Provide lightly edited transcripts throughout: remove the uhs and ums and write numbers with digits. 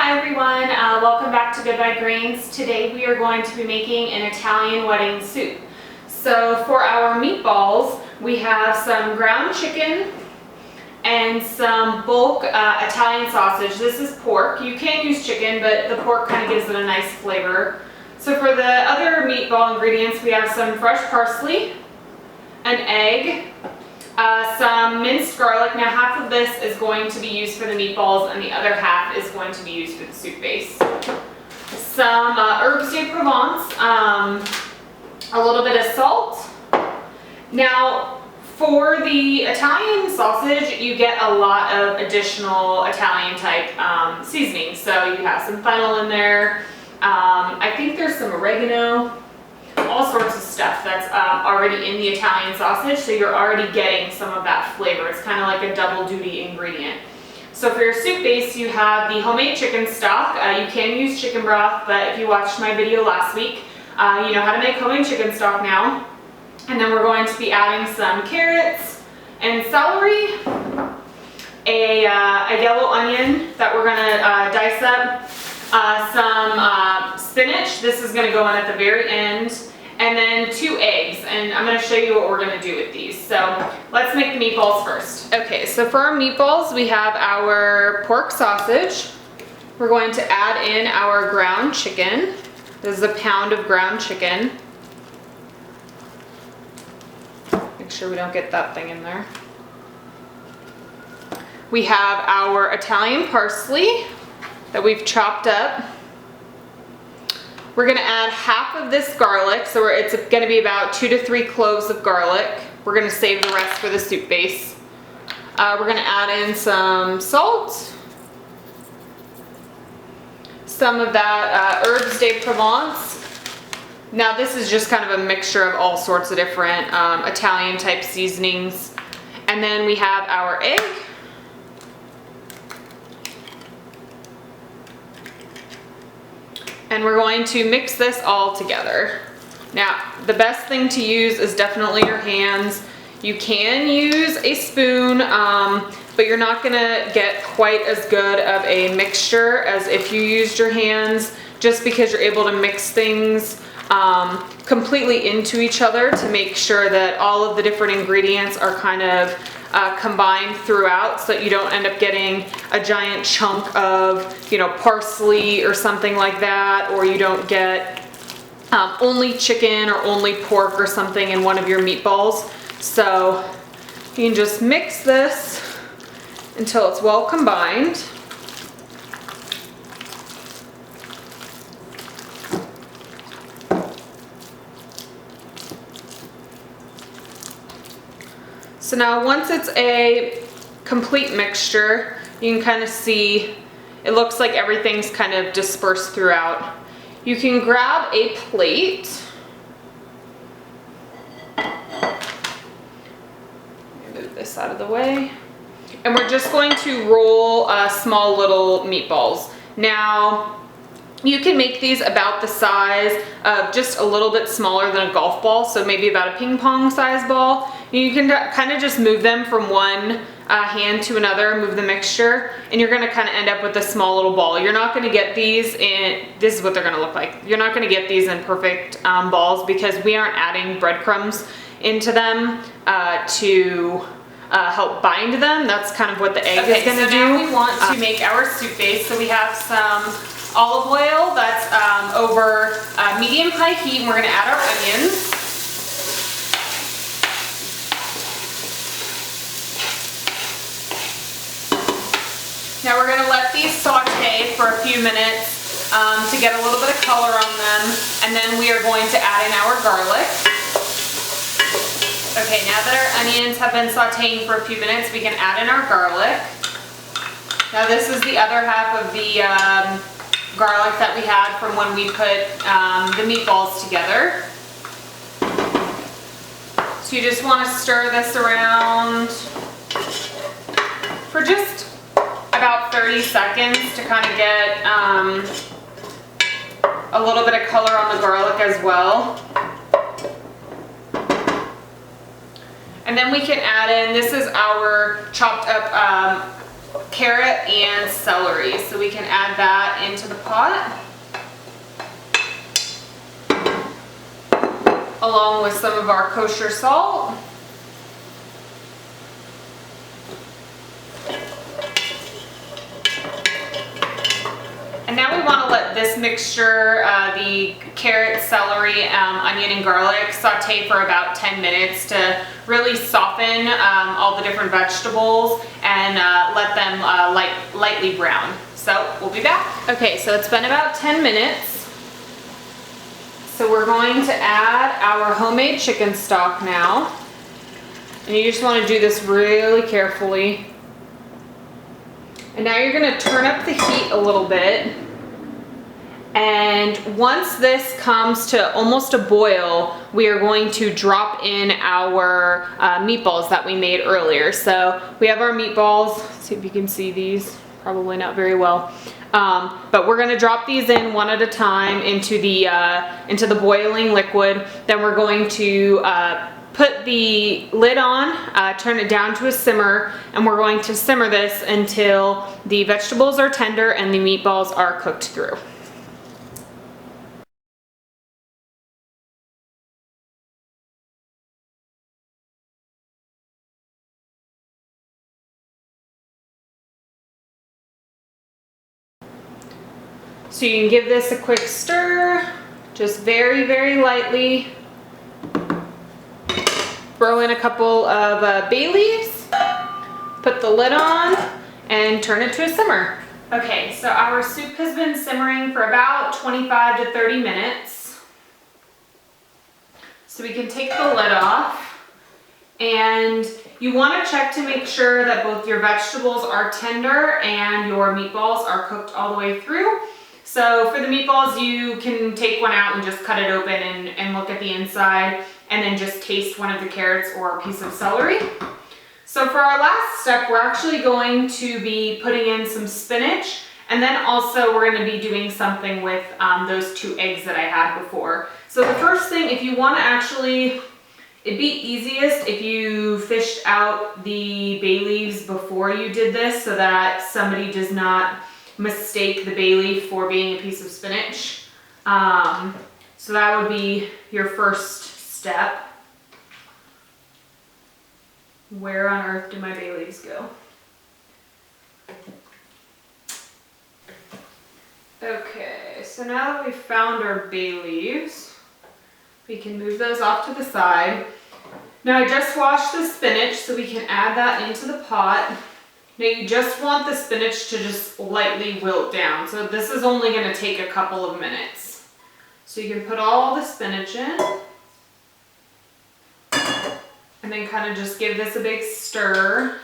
Hi everyone, welcome back to Good by Grains. Today we are going to be making an Italian wedding soup. So for our meatballs, we have some ground chicken and some bulk Italian sausage. This is pork. You can use chicken, but the pork kind of gives it a nice flavor. So for the other meatball ingredients, we have some fresh parsley, an egg, some minced garlic. Now half of this is going to be used for the meatballs and the other half is going to be used for the soup base. Some herbs de Provence, a little bit of salt. Now for the Italian sausage, you get a lot of additional Italian type seasonings. So you have some fennel in there. I think there's some oregano. All sorts of stuff that's already in the Italian sausage, so you're already getting some of that flavor. It's kind of like a double duty ingredient. So for your soup base, you have the homemade chicken stock. You can use chicken broth, but if you watched my video last week, you know how to make homemade chicken stock now. And then we're going to be adding some carrots and celery, a yellow onion that we're going to dice up, some spinach. This is going to go in at the very end. And then 2 eggs, and I'm going to show you what we're going to do with these. So let's make the meatballs first. Okay, so for our meatballs, we have our pork sausage. We're going to add in our ground chicken. This is a pound of ground chicken. Make sure we don't get that thing in there. We have our Italian parsley that we've chopped up. We're going to add half of this garlic, so it's going to be about 2 to 3 cloves of garlic. We're going to save the rest for the soup base. We're going to add in some salt, some of that herbs de Provence. Now this is just kind of a mixture of all sorts of different Italian type seasonings. And then we have our egg. And we're going to mix this all together. Now, the best thing to use is definitely your hands. You can use a spoon, but you're not gonna get quite as good of a mixture as if you used your hands, just because you're able to mix things completely into each other to make sure that all of the different ingredients are kind of combined throughout, so that you don't end up getting a giant chunk of, you know, parsley or something like that, or you don't get only chicken or only pork or something in one of your meatballs. So you can just mix this until it's well combined. So now once it's a complete mixture, you can kind of see, it looks like everything's kind of dispersed throughout. You can grab a plate. Move this out of the way. And we're just going to roll small little meatballs. Now, you can make these about the size of just a little bit smaller than a golf ball, so maybe about a ping pong size ball. You can kind of just move them from one hand to another, move the mixture, and you're going to kind of end up with a small little ball. You're not going to get these in, this is what they're going to look like. You're not going to get these in perfect balls because we aren't adding breadcrumbs into them to help bind them. That's kind of what the egg is going to do. Now we want to make our soup base, so we have some olive oil that's over medium-high heat, and we're going to add our onions. Now we're going to let these saute for a few minutes to get a little bit of color on them, and then we are going to add in our garlic. Okay, now that our onions have been sauteing for a few minutes, we can add in our garlic. Now this is the other half of the garlic that we had from when we put the meatballs together. So you just want to stir this around for just about 30 seconds to kind of get a little bit of color on the garlic as well. And then we can add in, this is our chopped up carrot and celery. So we can add that into the pot, along with some of our kosher salt. And now we want to let this mixture, the carrot, celery, onion, and garlic, saute for about 10 minutes to really soften all the different vegetables and let them lightly brown. So we'll be back. Okay, so it's been about 10 minutes. So we're going to add our homemade chicken stock now. And you just want to do this really carefully. And now you're going to turn up the heat a little bit. And once this comes to almost a boil, we are going to drop in our meatballs that we made earlier. So we have our meatballs. Let's see if you can see these. Probably not very well. But we're going to drop these in one at a time into the boiling liquid. Then we're going to put the lid on, turn it down to a simmer, and we're going to simmer this until the vegetables are tender and the meatballs are cooked through. So you can give this a quick stir, just very, very lightly. Throw in a couple of bay leaves, put the lid on, and turn it to a simmer. Okay, so our soup has been simmering for about 25 to 30 minutes. So we can take the lid off, and you want to check to make sure that both your vegetables are tender and your meatballs are cooked all the way through. So for the meatballs, you can take one out and just cut it open and look at the inside, and then just taste one of the carrots or a piece of celery. So for our last step, we're actually going to be putting in some spinach, and then also we're going to be doing something with those 2 eggs that I had before. So the first thing, if you want to actually, it'd be easiest if you fished out the bay leaves before you did this so that somebody does not mistake the bay leaf for being a piece of spinach. So that would be your first step. Where on earth do my bay leaves go? Okay, so now that we've found our bay leaves, we can move those off to the side. Now I just washed the spinach, so we can add that into the pot. Now you just want the spinach to just lightly wilt down. So this is only going to take a couple of minutes. So you can put all the spinach in. And then kind of just give this a big stir.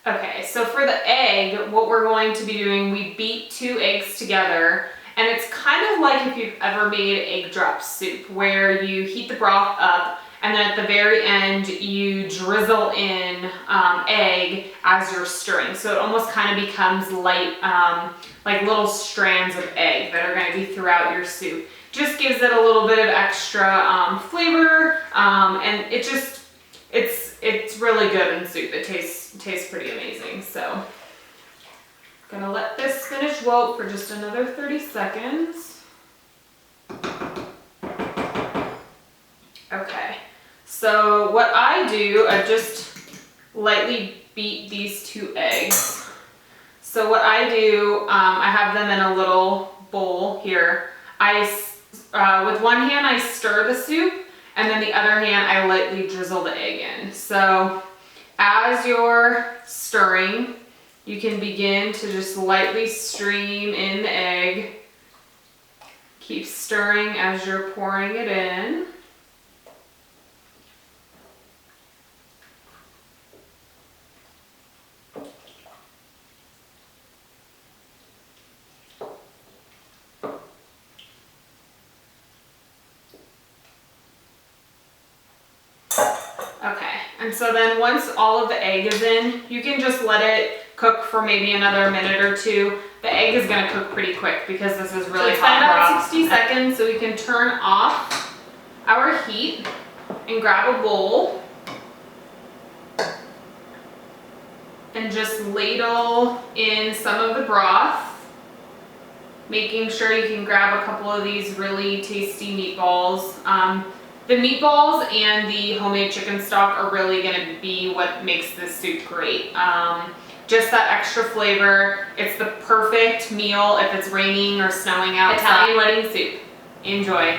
Okay, so for the egg, what we're going to be doing, we beat 2 eggs together, and it's kind of like if you've ever made egg drop soup, where you heat the broth up, and then at the very end, you drizzle in egg as you're stirring. So it almost kind of becomes light, like little strands of egg that are going to be throughout your soup. Just gives it a little bit of extra flavor, and it's really good in soup. It tastes pretty amazing. So gonna let this spinach wilt for just another 30 seconds. Okay, so what I do, I just lightly beat these 2 eggs. So what I do, I have them in a little bowl here. With one hand I stir the soup, and then the other hand I lightly drizzle the egg in. So as you're stirring, you can begin to just lightly stream in the egg. Keep stirring as you're pouring it in. Okay, and so then once all of the egg is in, you can just let it cook for maybe another minute or two. The egg is gonna cook pretty quick because this is really it's hot been about broth. 60 seconds, so we can turn off our heat and grab a bowl and just ladle in some of the broth, making sure you can grab a couple of these really tasty meatballs. The meatballs and the homemade chicken stock are really gonna be what makes this soup great. Just that extra flavor. It's the perfect meal if it's raining or snowing outside. Italian wedding soup. Enjoy.